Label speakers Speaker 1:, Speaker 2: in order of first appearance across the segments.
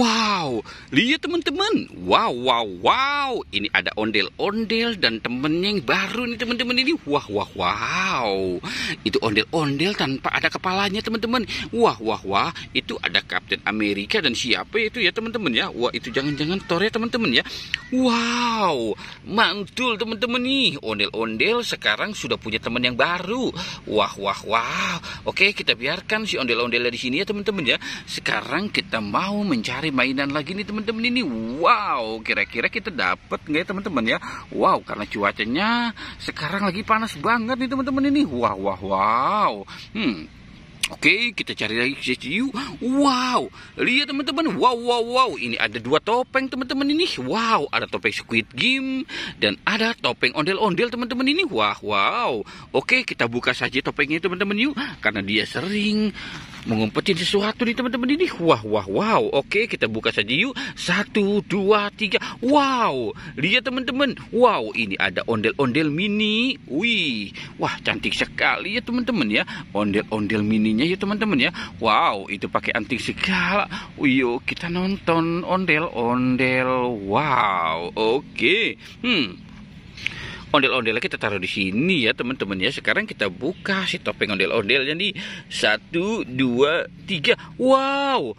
Speaker 1: Wow, lihat teman-teman. Wow, wow, wow. Ini ada ondel-ondel dan temennya yang baru nih teman-teman ini. Wah, wah, wow. Itu ondel-ondel tanpa ada kepalanya teman-teman. Wah, wah, wah. Itu ada Kapten Amerika dan siapa itu ya teman-teman ya. Wah, itu jangan-jangan Thor ya teman-teman ya. Wow, mantul teman-teman nih. Ondel-ondel sekarang sudah punya teman yang baru. Wah, wah, wah. Oke, kita biarkan si ondel-ondel di sini ya teman-teman ya. Sekarang kita mau mencari mainan lagi nih teman-teman ini. Wow, kira-kira kita dapat nggak ya teman-teman ya? Wow, karena cuacanya sekarang lagi panas banget nih teman-teman ini. Wow, wow, wow. Oke, kita cari lagi yuk. Wow, lihat teman-teman. Wow, wow, wow. Ini ada dua topeng teman-teman ini. Wow, ada topeng Squid Game dan ada topeng ondel-ondel teman-teman ini. Wah, wow. Oke, kita buka saja topengnya teman-teman yuk. Karena dia sering mengumpetin sesuatu nih teman-teman ini. Wah, wah, wow. Oke, kita buka saja yuk. 1, 2, 3. Wow, lihat teman-teman. Wow, ini ada ondel-ondel mini. Wih, wah cantik sekali ya teman-teman ya. Ondel-ondel mininya ya teman-teman ya. Wow, itu pakai anting segala. Yuk kita nonton ondel-ondel. Wow, oke. Ondel-ondelnya kita taruh di sini ya teman-teman ya. Sekarang kita buka si topeng ondel-ondel. Jadi 1, 2, 3. Wow,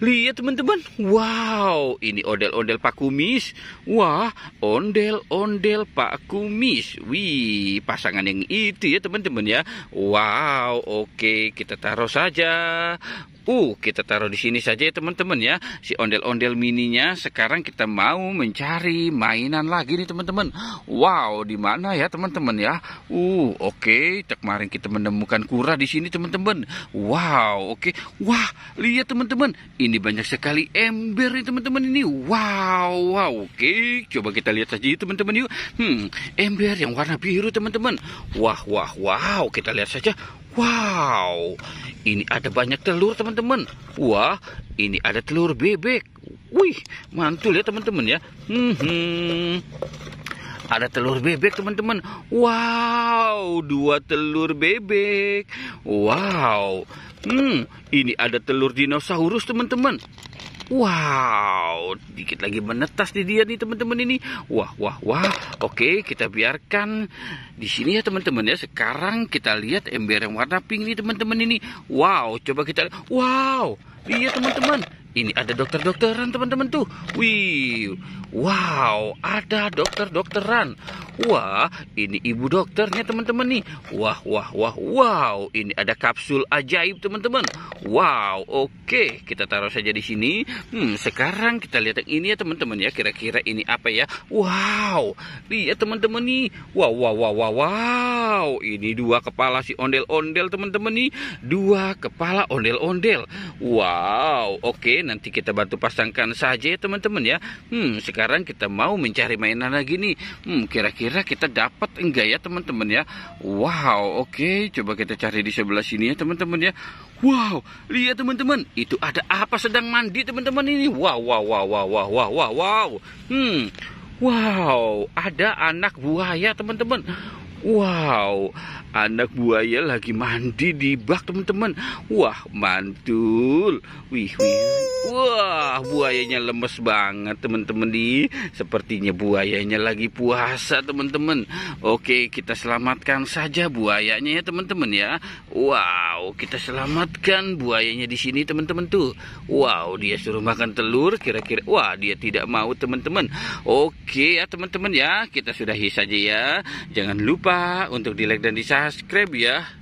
Speaker 1: lihat teman-teman. Wow, ini ondel-ondel Pak Kumis. Wah, ondel-ondel Pak Kumis. Wih, pasangan yang itu ya teman-teman ya. Wow, oke, kita taruh saja. Kita taruh di sini saja ya teman-teman ya. Si ondel-ondel mininya. Sekarang kita mau mencari mainan lagi nih teman-teman. Wow, di mana ya teman-teman ya? Oke. Kemarin kita menemukan kura di sini teman-teman. Wow, oke. Wah, lihat teman-teman. Ini banyak sekali ember nih teman-teman ini. Wow, wow. Oke, coba kita lihat saja teman-teman yuk. Ember yang warna biru teman-teman. Wah, wah, wow. Kita lihat saja. Wow, ini ada banyak telur teman-teman. Wah, ini ada telur bebek. Wih, mantul ya teman-teman ya. Ada telur bebek teman-teman. Wow, 2 telur bebek. Wow, ini ada telur dinosaurus teman-teman. Wow, dikit lagi menetas di dia nih teman-teman ini. Wah, wah, wah. Oke, kita biarkan di sini ya teman-teman ya. Sekarang kita lihat ember yang warna pink nih teman-teman ini. Wow, coba kita lihat. Wow, lihat teman-teman. Ini ada dokter-dokteran teman-teman tuh. Wih, wow, ada dokter-dokteran. Wah, ini ibu dokternya teman-teman nih. Wah, wah, wah, wow. Ini ada kapsul ajaib teman-teman. Wow, oke, kita taruh saja di sini. Sekarang kita lihat yang ini ya teman-teman ya. Kira-kira ini apa ya? Wow, lihat teman-teman nih. Wow, wow, wow, wow, wow. Ini 2 kepala si ondel-ondel teman-teman nih. 2 kepala ondel-ondel. Wow, oke. Nanti kita bantu pasangkan saja ya teman-teman ya. Sekarang kita mau mencari mainan lagi nih. Kira-kira kita dapat enggak ya teman-teman ya. Wow, oke. Coba kita cari di sebelah sini ya teman-teman ya. Wow, lihat teman-teman. Itu ada apa sedang mandi teman-teman ini. Wow, wow, wow, wow, wow, wow, wow, wow. Wow, ada anak buaya teman-teman. Wow, anak buaya lagi mandi di bak teman-teman. Wah, mantul. Wih, wih. Wah, buayanya lemes banget teman-teman nih. Sepertinya buayanya lagi puasa teman-teman. Oke, kita selamatkan saja buayanya ya teman-teman ya. Wow, kita selamatkan buayanya di sini teman-teman tuh. Wow, dia suruh makan telur. Kira-kira, wah, dia tidak mau teman-teman. Oke ya teman-teman ya, kita sudahi saja ya. Jangan lupa untuk di like dan di subscribe ya.